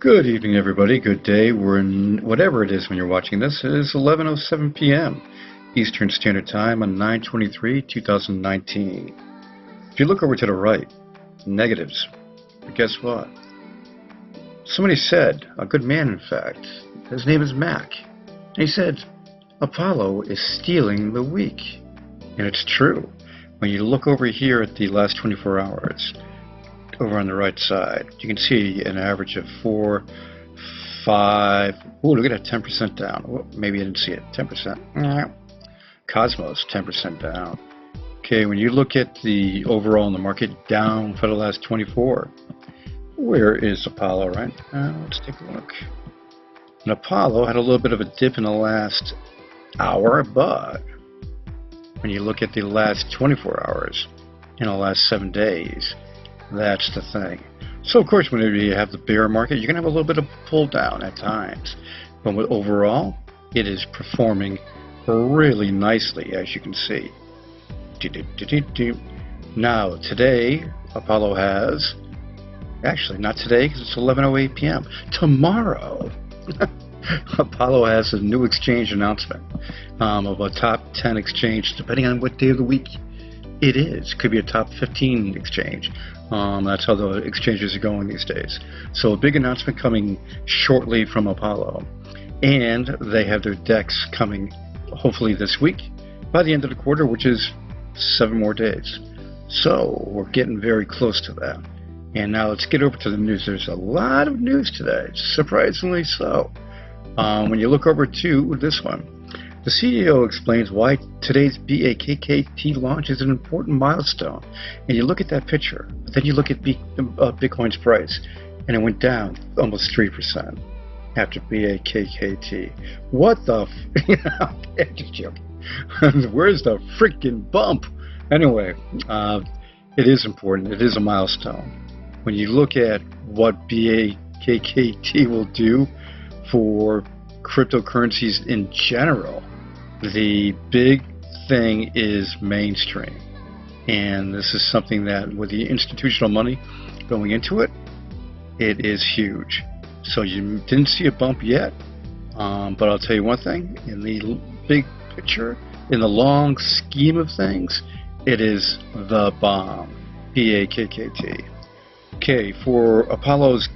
Good evening, everybody. Good day. We're in whatever it is when you're watching this. It is 11:07 p.m. Eastern Standard Time on 9/23/2019. If you look over to the right, negatives. But guess what? Somebody said, a good man in fact, his name is Mac, and he said, Apollo is stealing the week. And it's true. When you look over here at the last 24 hours, over on the right side, you can see an average of 4, 5. Oh, look at that, 10% down. Oh, maybe I didn't see it. 10%. Cosmos, 10% down. Okay, when you look at the overall in the market, down for the last 24. Where is Apollo right now? Let's take a look. And Apollo had a little bit of a dip in the last hour, but when you look at the last 24 hours, in the last 7 days, that's the thing. So of course, whenever you have the bear market, you're going to have a little bit of pull down at times. But overall, it is performing really nicely, as you can see. Now, today, Apollo has, actually not today because it's 11:08 p.m. Tomorrow, Apollo has a new exchange announcement of a top 10 exchange, depending on what day of the week it is. Could be a top 15 exchange. That's how the exchanges are going these days. So a big announcement coming shortly from Apollo. And they have their decks coming hopefully this week by the end of the quarter, which is 7 more days. So we're getting very close to that. And now let's get over to the news. There's a lot of news today, surprisingly so. When you look over to this one, the CEO explains why today's Bakkt launch is an important milestone. And you look at that picture, but then you look at Bitcoin's price, and it went down almost 3% after Bakkt. What the I'm just joking. Where's the freaking bump? Anyway, it is important. It is a milestone. When you look at what Bakkt will do for cryptocurrencies in general, the big thing is mainstream. And this is something that with the institutional money going into it, it is huge. So you didn't see a bump yet, but I'll tell you one thing, in the big picture, in the long scheme of things, it is the bomb. Bakkt. Okay, for Apollo's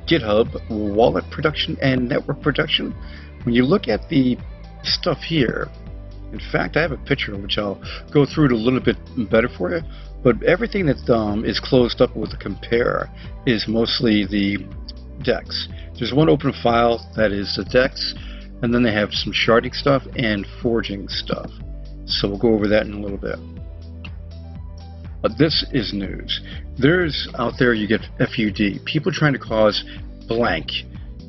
GitHub wallet production and network production, when you look at the stuff here, in fact, I have a picture which I'll go through it a little bit better for you, but everything that is closed up with a compare is mostly the DEX. There's one open file that is the DEX, and then they have some sharding stuff and forging stuff. So we'll go over that in a little bit. But this is news. There's out there, you get FUD, people trying to cause blank.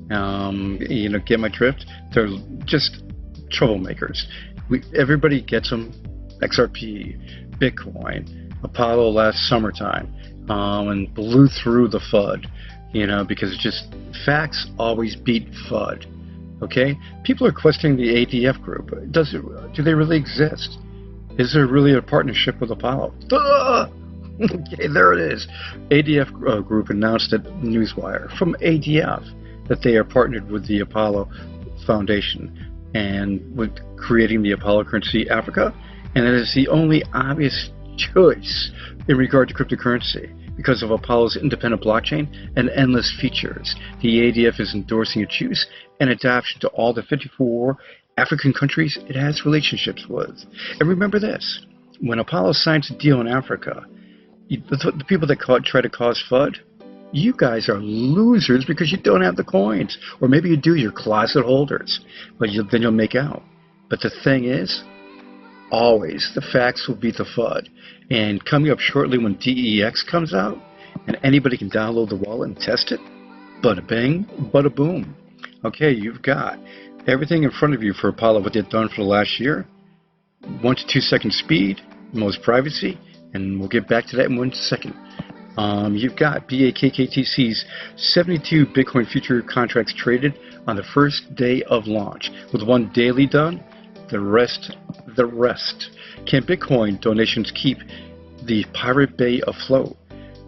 Get my drift? They're just troublemakers. Everybody gets them. XRP, Bitcoin, Apollo last summertime, and blew through the FUD, because just facts always beat FUD. Okay? People are questioning the ADF group. Do they really exist? Is there really a partnership with Apollo? Okay, there it is. ADF group announced at Newswire from ADF that they are partnered with the Apollo Foundation and with creating the Apollo currency Africa, and it is the only obvious choice in regard to cryptocurrency because of Apollo's independent blockchain and endless features. The ADF is endorsing its use and adoption to all the 54 African countries it has relationships with. And remember this, when Apollo signs a deal in Africa, the people that try to cause FUD, you guys are losers because you don't have the coins. Or maybe you do, you're closet holders, but then you'll make out. But the thing is, always, the facts will beat the FUD. And coming up shortly when DEX comes out, and anybody can download the wallet and test it, bada bing, bada boom. Okay, you've got everything in front of you for Apollo, what they've done for the last year. 1 to 2 second speed, most privacy, and we'll get back to that in 1 second. You've got Bakkt's 72 Bitcoin future contracts traded on the first day of launch, with 1 daily done, the rest. Can Bitcoin donations keep the Pirate Bay afloat?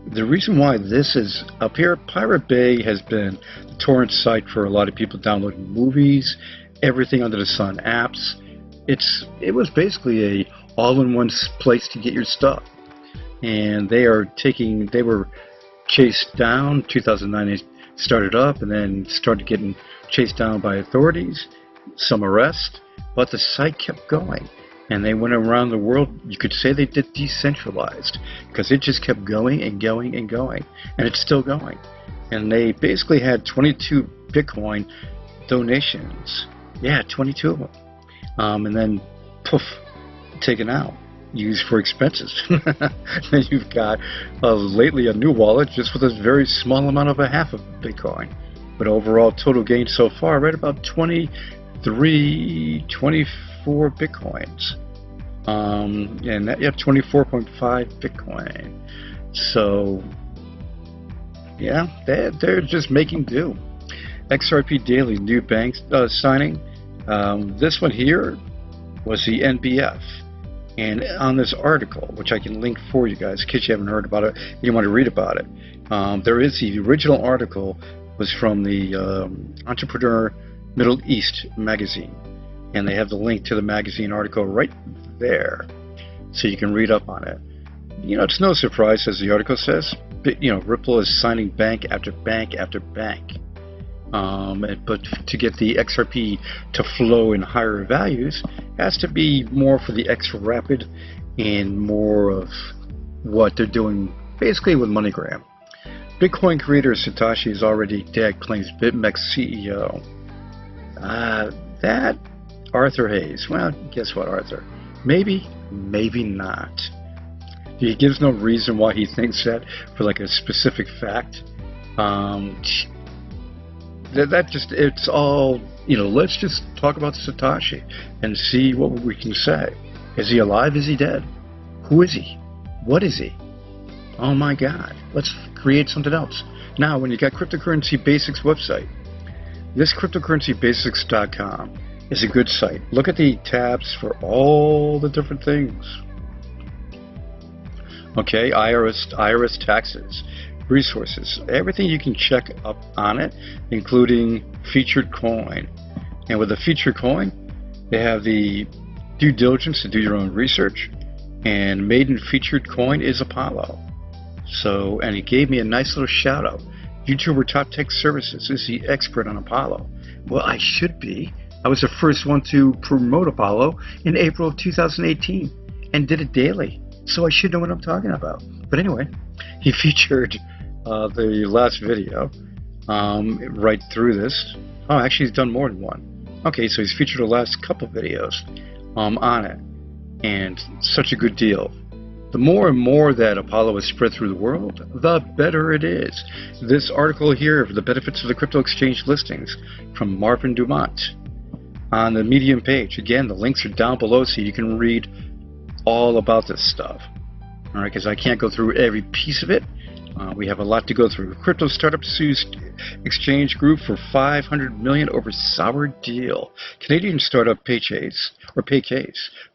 The reason why this is up here, Pirate Bay has been the torrent site for a lot of people downloading movies, everything under the sun, apps. It was basically a all-in-one place to get your stuff. And they were chased down. 2009 they started up and then started getting chased down by authorities, some arrest, but the site kept going. And they went around the world. You could say they did decentralized because it just kept going and going and going. And it's still going. And they basically had 22 Bitcoin donations. Yeah, 22 of them. And then, poof, taken out, used for expenses. Then you've got lately a new wallet just with a very small amount of a half of Bitcoin. But overall total gain so far, right about 24 Bitcoins. And that, you have 24.5 Bitcoin. So, yeah, they're just making do. XRP Daily, new bank signing. This one here was the NBF. And on this article, which I can link for you guys, in case you haven't heard about it, you want to read about it, there is the original article was from the Entrepreneur Middle East magazine. And they have the link to the magazine article right there, so you can read up on it. You know, it's no surprise, as the article says, Ripple is signing bank after bank after bank. But to get the XRP to flow in higher values, has to be more for the X Rapid and more of what they're doing basically with MoneyGram. Bitcoin creator Satoshi is already dead, claims BitMEX CEO. That Arthur Hayes. Well, guess what, Arthur? Maybe, maybe not. He gives no reason why he thinks that for like a specific fact. It's all, let's just talk about Satoshi and see what we can say. Is he alive? Is he dead? Who is he? What is he? Oh my God. Let's create something else. Now, when you got Cryptocurrency Basics website, this cryptocurrencybasics.com is a good site. Look at the tabs for all the different things. Okay, IRS taxes, resources, everything you can check up on it, including featured coin. And with the featured coin, they have the due diligence to do your own research, and maiden featured coin is Apollo. So, and he gave me a nice little shout out. YouTuber Top Tech Services is the expert on Apollo. Well, I should be. I was the first one to promote Apollo in April of 2018 and did it daily. So I should know what I'm talking about. But anyway, he featured the last video right through this. Oh, actually he's done more than one. Okay, so he's featured the last couple videos on it. And such a good deal. The more and more that Apollo is spread through the world, the better it is. This article here, The Benefits of the Crypto Exchange Listings, from Marvin Dumont. On the Medium page, again, the links are down below so you can read all about this stuff. All right, because I can't go through every piece of it. We have a lot to go through. Crypto startup sues exchange group for $500 million over sour deal. Canadian startup Paycase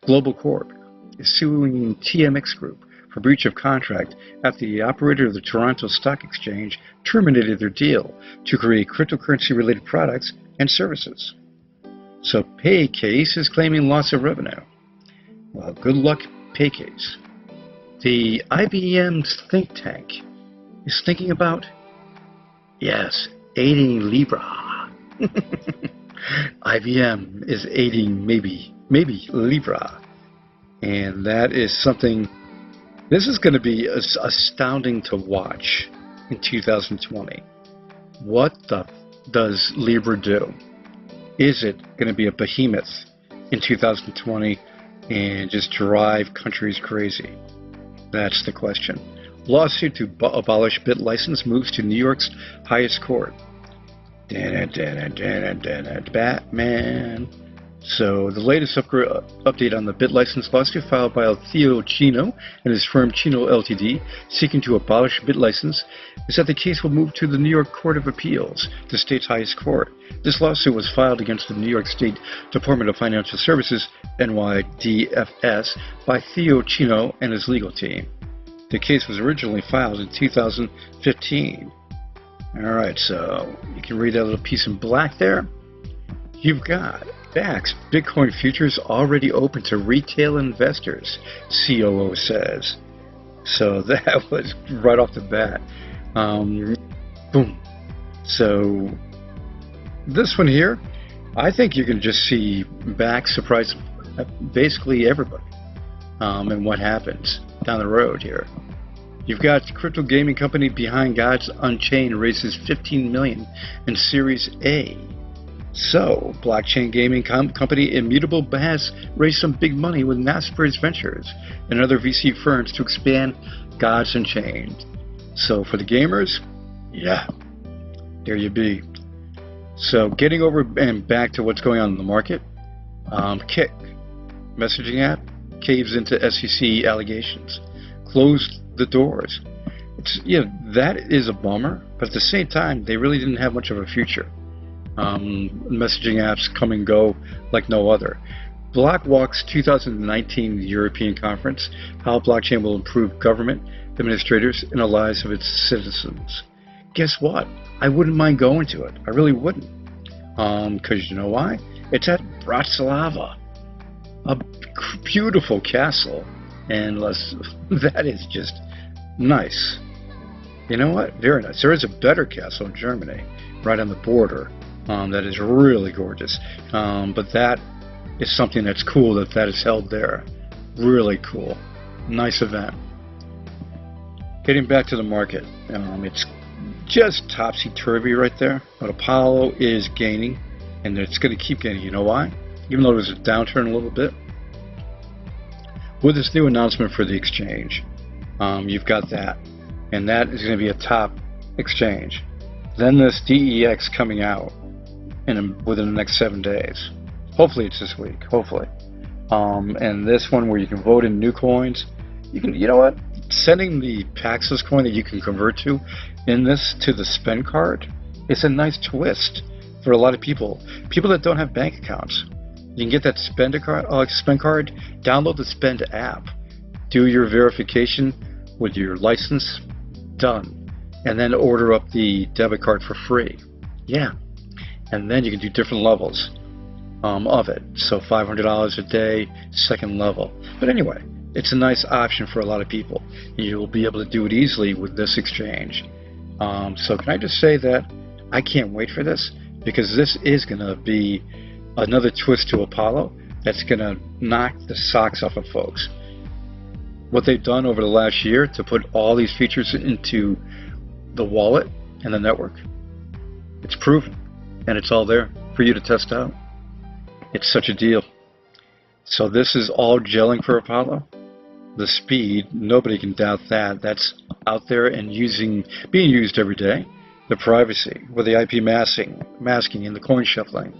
Global Corp is suing TMX Group for breach of contract after the operator of the Toronto Stock Exchange terminated their deal to create cryptocurrency-related products and services. So Paycase is claiming loss of revenue. Well, good luck, Paycase. The IBM's think tank is thinking about, yes, aiding Libra. IBM is aiding maybe Libra. And that is something, this is going to be astounding to watch in 2020. What does Libra do? Is it going to be a behemoth in 2020 and just drive countries crazy? That's the question. Lawsuit to abolish bit license moves to New York's highest court. Batman. So the latest update on the bit license lawsuit filed by Theo Chino and his firm Chino Ltd. seeking to abolish bit license is that the case will move to the New York Court of Appeals, the state's highest court. This lawsuit was filed against the New York State Department of Financial Services, NYDFS, by Theo Chino and his legal team. The case was originally filed in 2015. Alright, so you can read that little piece in black there. You've got Bakkt's Bitcoin futures already open to retail investors, COO says. So that was right off the bat. Boom. So this one here, I think you can just see Bakkt surprise basically everybody. And what happens down the road here. You've got the crypto gaming company behind Gods Unchained raises $15 million in Series A. So, blockchain gaming company Immutable has raised some big money with Massbridge Ventures and other VC firms to expand Gods Unchained. So for the gamers, yeah, there you be. So getting over and back to what's going on in the market, Kik, messaging app, caves into SEC allegations, closed the doors. It's, that is a bummer, but at the same time, they really didn't have much of a future. Messaging apps come and go like no other. BlockWalk's 2019 European Conference, How Blockchain Will Improve Government, Administrators, and the Lives of Its Citizens. Guess what? I wouldn't mind going to it. I really wouldn't. Because you know why? It's at Bratislava. A beautiful castle. And that is just nice. You know what? Very nice. There is a better castle in Germany, right on the border. That is really gorgeous. But that is something that's cool that is held there. Really cool. Nice event. Getting back to the market. It's just topsy-turvy right there. But Apollo is gaining, and it's going to keep gaining. You know why? Even though there was a downturn a little bit. With this new announcement for the exchange, you've got that. And that is going to be a top exchange. Then this DEX coming out within the next 7 days. Hopefully it's this week. Hopefully. And this one where you can vote in new coins. You know what? Sending the Paxos coin that you can convert to in this to the spend card, it's a nice twist for a lot of people. People that don't have bank accounts. You can get that spend card, download the Spend app, do your verification with your license, done. And then order up the debit card for free. Yeah. And then you can do different levels of it. So $500 a day, second level. But anyway, it's a nice option for a lot of people. You'll be able to do it easily with this exchange. So can I just say that I can't wait for this, because this is going to be another twist to Apollo that's going to knock the socks off of folks. What they've done over the last year to put all these features into the wallet and the network, it's proven, and it's all there for you to test out. It's such a deal. So this is all gelling for Apollo. The speed, nobody can doubt that. That's out there and being used every day. The privacy with the IP masking and the coin shuffling.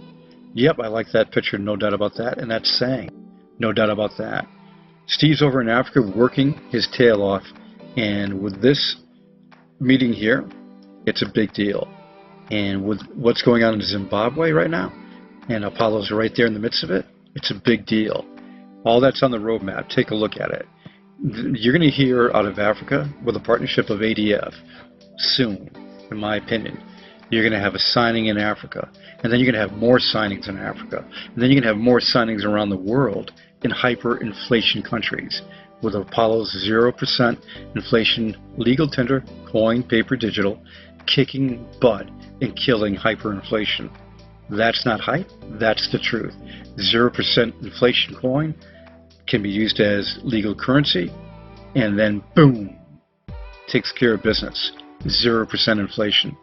Yep, I like that picture, no doubt about that. And that's saying, no doubt about that. Steve's over in Africa working his tail off. And with this meeting here, it's a big deal. And with what's going on in Zimbabwe right now, and Apollo's right there in the midst of it, it's a big deal. All that's on the roadmap. Take a look at it. You're going to hear out of Africa with a partnership of ADF soon, in my opinion. You're going to have a signing in Africa, and then you're going to have more signings in Africa, and then you're going to have more signings around the world in hyperinflation countries with Apollo's 0% inflation legal tender, coin, paper, digital, kicking butt and killing hyperinflation. That's not hype, that's the truth. 0% inflation coin can be used as legal currency, and then boom, takes care of business. 0% inflation.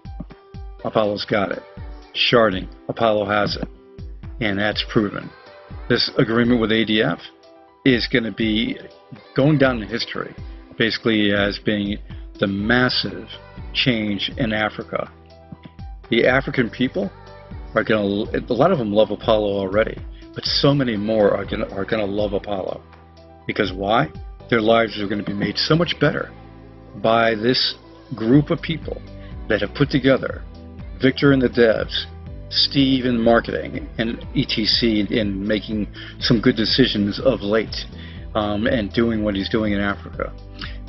Apollo's got it. Sharding, Apollo has it. And that's proven. This agreement with ADF is going to be going down in history, basically as being the massive change in Africa. The African people are going to, a lot of them love Apollo already, but so many more are going to love Apollo. Because why? Their lives are going to be made so much better by this group of people that have put together Victor in the devs, Steve in marketing, and ETC in making some good decisions of late, and doing what he's doing in Africa.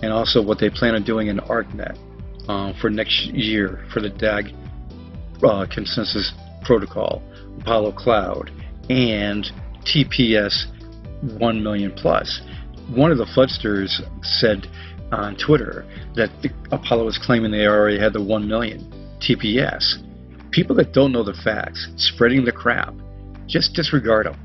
and also what they plan on doing in ARKNET for next year for the DAG consensus protocol, Apollo Cloud, and TPS 1 million plus. One of the floodsters said on Twitter that Apollo was claiming they already had the 1 million TPS. People that don't know the facts, spreading the crap, just disregard them,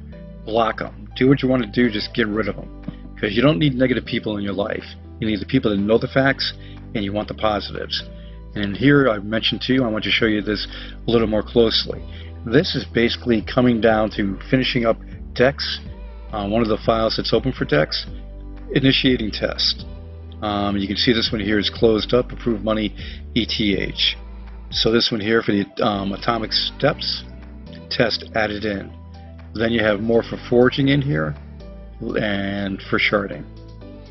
block them, do what you want to do, just get rid of them. Because you don't need negative people in your life. You need the people that know the facts, and you want the positives. And here I've mentioned to you, I want to show you this a little more closely. This is basically coming down to finishing up DEX, one of the files that's open for DEX, initiating test. You can see this one here is closed up, approved money, ETH. So this one here for the atomic steps, test added in. Then you have more for forging in here, and for sharding.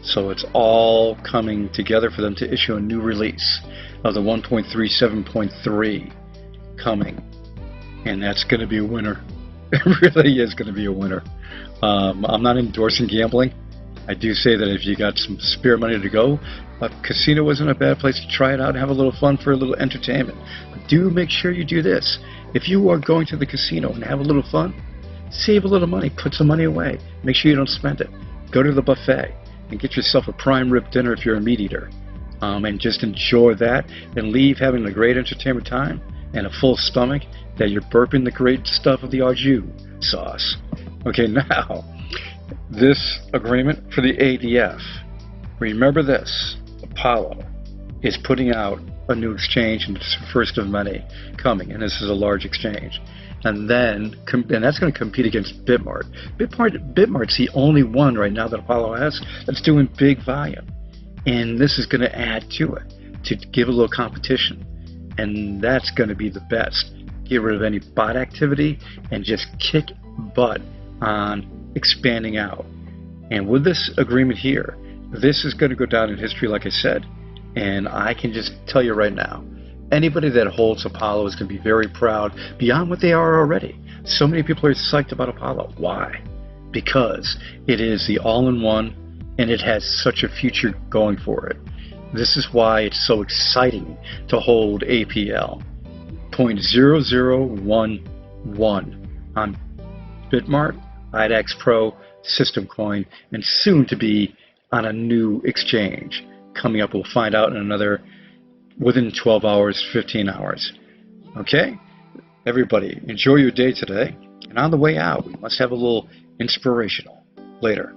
So it's all coming together for them to issue a new release of the 1.37.3 coming. And that's going to be a winner. It really is going to be a winner. I'm not endorsing gambling. I do say that if you got some spare money to go, a casino isn't a bad place to try it out and have a little fun for a little entertainment. But do make sure you do this. If you are going to the casino and have a little fun, save a little money, put some money away. Make sure you don't spend it. Go to the buffet and get yourself a prime rib dinner if you're a meat eater. And just enjoy that and leave having a great entertainment time and a full stomach that you're burping the great stuff of the au jus sauce. Okay, now, this agreement for the ADF. Remember this, Apollo is putting out a new exchange, and it's the first of many coming, and this is a large exchange. And that's going to compete against Bitmart. Bitmart's the only one right now that Apollo has that's doing big volume. And this is going to add to it, to give a little competition. And that's going to be the best. Get rid of any bot activity and just kick butt on expanding out. And with this agreement here, this is going to go down in history, like I said. And I can just tell you right now, anybody that holds Apollo is going to be very proud beyond what they are already. So many people are psyched about Apollo. Why? Because it is the all-in-one, and it has such a future going for it. This is why it's so exciting to hold APL. 0.0011 on Bitmart, IDAX Pro, System Coin, and soon to be on a new exchange. Coming up, we'll find out in another, within 12 hours, 15 hours. Okay? Everybody, enjoy your day today. And on the way out, we must have a little inspirational. Later.